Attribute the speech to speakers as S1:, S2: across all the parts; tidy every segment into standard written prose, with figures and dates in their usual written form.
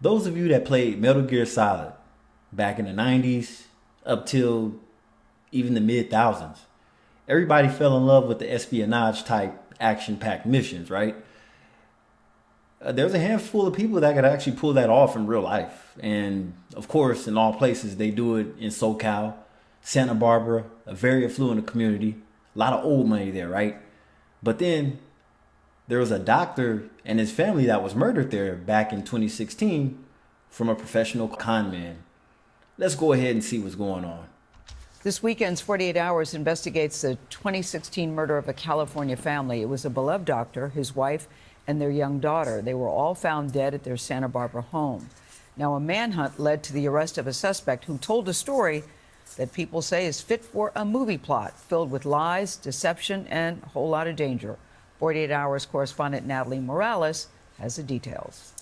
S1: Those of you that played Metal Gear Solid back in the 90s up till even the mid thousands, everybody fell in love with the espionage type action packed missions, right? There's a handful of people that could actually pull that off in real life. And of course, in all places, they do it in SoCal, Santa Barbara, a very affluent community, a lot of old money there, right? But then there was a doctor and his family that was murdered there back in 2016 from a professional con man. Let's go ahead and see what's going on.
S2: This weekend's 48 Hours investigates the 2016 murder of a California family. It was a beloved doctor, his wife, and their young daughter. They were all found dead at their Santa Barbara home. Now, a manhunt led to the arrest of a suspect who told a story that people say is fit for a movie plot, filled with lies, deception, and a whole lot of danger. 48 Hours correspondent Natalie Morales has the details.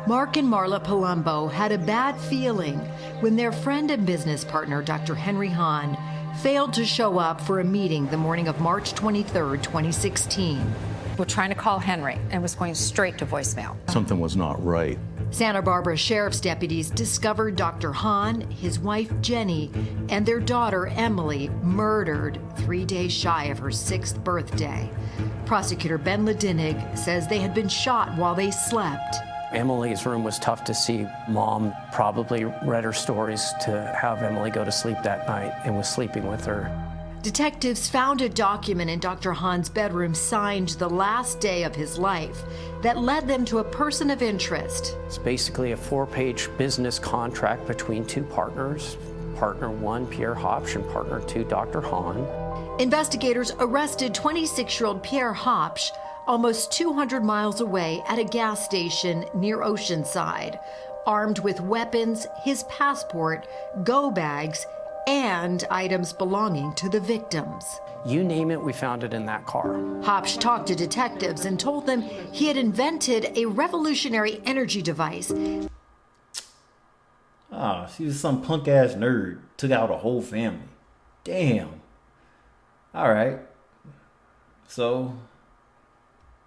S3: Mark and Marla Palumbo had a bad feeling when their friend and business partner, Dr. Henry Hahn, failed to show up for a meeting the morning of March 23, 2016.
S4: We're trying to call Henry and was going straight to voicemail.
S5: Something was not right.
S3: Santa Barbara Sheriff's deputies discovered Dr. Hahn, his wife Jenny, and their daughter Emily murdered 3 days shy of her 6th birthday. Prosecutor Ben Ledinig says they had been shot while they slept.
S6: Emily's room was tough to see. Mom probably read her stories to have Emily go to sleep that night and was sleeping with her.
S3: Detectives found a document in Dr. Hahn's bedroom signed the last day of his life that led them to a person of interest.
S6: It's basically a 4-page business contract between two partners. Partner 1, Pierre Hopsch, and partner 2, Dr. Hahn.
S3: Investigators arrested 26-year-old Pierre Hopsch almost 200 miles away at a gas station near Oceanside, armed with weapons, his passport, go bags, and items belonging to the victims.
S6: You name it, we found it in that car.
S3: Hopsch talked to detectives and told them he had invented a revolutionary energy device.
S1: She was some punk ass nerd. Took out a whole family. Damn. All right. So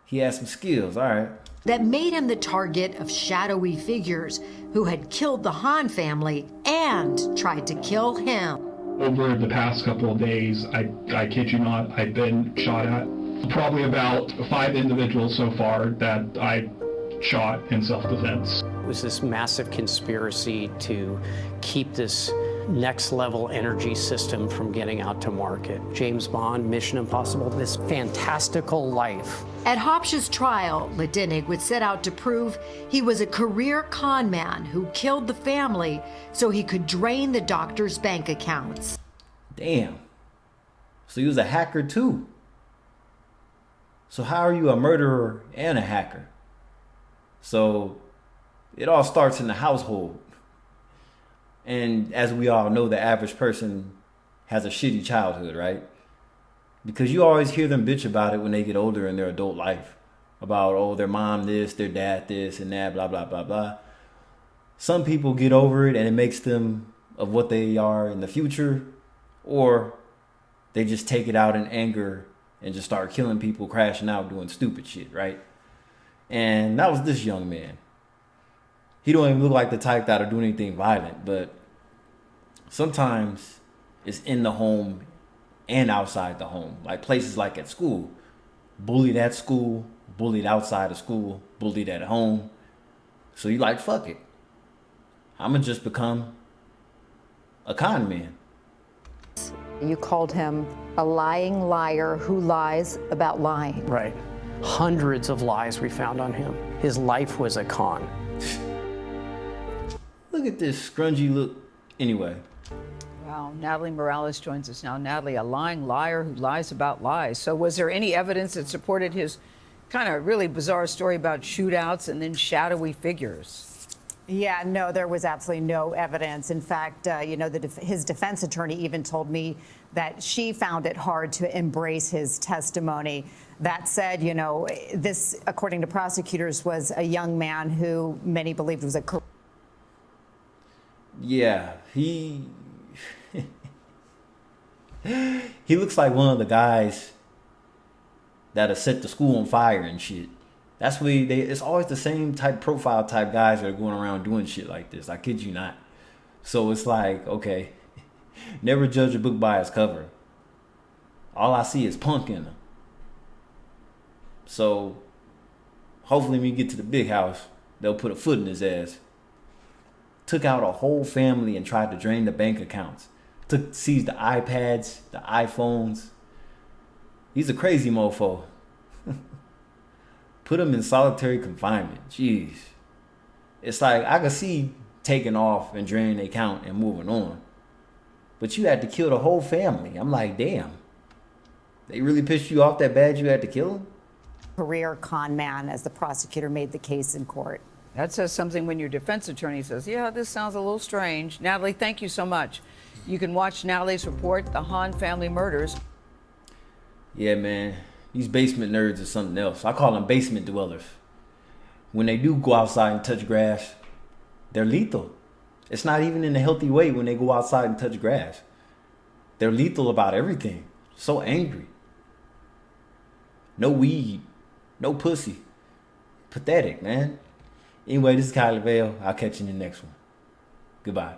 S1: he had some skills, all right.
S3: That made him the target of shadowy figures who had killed the Hahn family and tried to kill him.
S7: Over the past couple of days, I kid you not, I've been shot at. Probably about 5 individuals so far that I shot in self-defense.
S6: It was this massive conspiracy to keep this next level energy system from getting out to market. James Bond, Mission Impossible, this fantastical life.
S3: At Hopsch's trial, Ledinig would set out to prove he was a career con man who killed the family so he could drain the doctor's bank accounts.
S1: Damn. So he was a hacker too. So how are you a murderer and a hacker? So it all starts in the household. And as we all know, the average person has a shitty childhood, right? Because you always hear them bitch about it when they get older in their adult life. About, oh, their mom this, their dad this, and that, blah, blah, blah, blah. Some people get over it and it makes them of what they are in the future. Or they just take it out in anger and just start killing people, crashing out, doing stupid shit, right? And that was this young man. He don't even look like the type that'll do anything violent, but sometimes it's in the home and outside the home. Like places like at school. Bullied at school, bullied outside of school, bullied at home. So you like, fuck it. I'm gonna just become a con man.
S4: You called him a lying liar who lies about lying.
S6: Right. Hundreds of lies we found on him. His life was a con.
S1: Look at this scrungy look. Anyway.
S2: Wow, Natalie Morales joins us now. Natalie, a lying liar who lies about lies. So was there any evidence that supported his kind of really bizarre story about shootouts and then shadowy figures?
S8: Yeah, no, there was absolutely no evidence. In fact, his defense attorney even told me that she found it hard to embrace his testimony. That said, this, according to prosecutors, was a young man who many believed was a...
S1: Yeah, he looks like one of the guys that'll set the school on fire and shit. That's what it's always the same type profile type guys that are going around doing shit like this. I kid you not. So it's like, okay, never judge a book by its cover. All I see is punk in them. So hopefully when you get to the big house, they'll put a foot in his ass. Took out a whole family and tried to drain the bank accounts. Seized the iPads, the iPhones. He's a crazy mofo. Put him in solitary confinement. Jeez. It's like, I could see taking off and draining the account and moving on. But you had to kill the whole family. I'm like, damn. They really pissed you off that bad you had to kill him?
S8: Career con man, as the prosecutor made the case in court.
S2: That says something when your defense attorney says, yeah, this sounds a little strange. Natalie, thank you so much. You can watch Natalie's report, The Hahn Family Murders.
S1: Yeah, man. These basement nerds are something else. I call them basement dwellers. When they do go outside and touch grass, they're lethal. It's not even in a healthy way when they go outside and touch grass. They're lethal about everything. So angry. No weed. No pussy. Pathetic, man. Anyway, this is Kylie Vale. I'll catch you in the next one. Goodbye.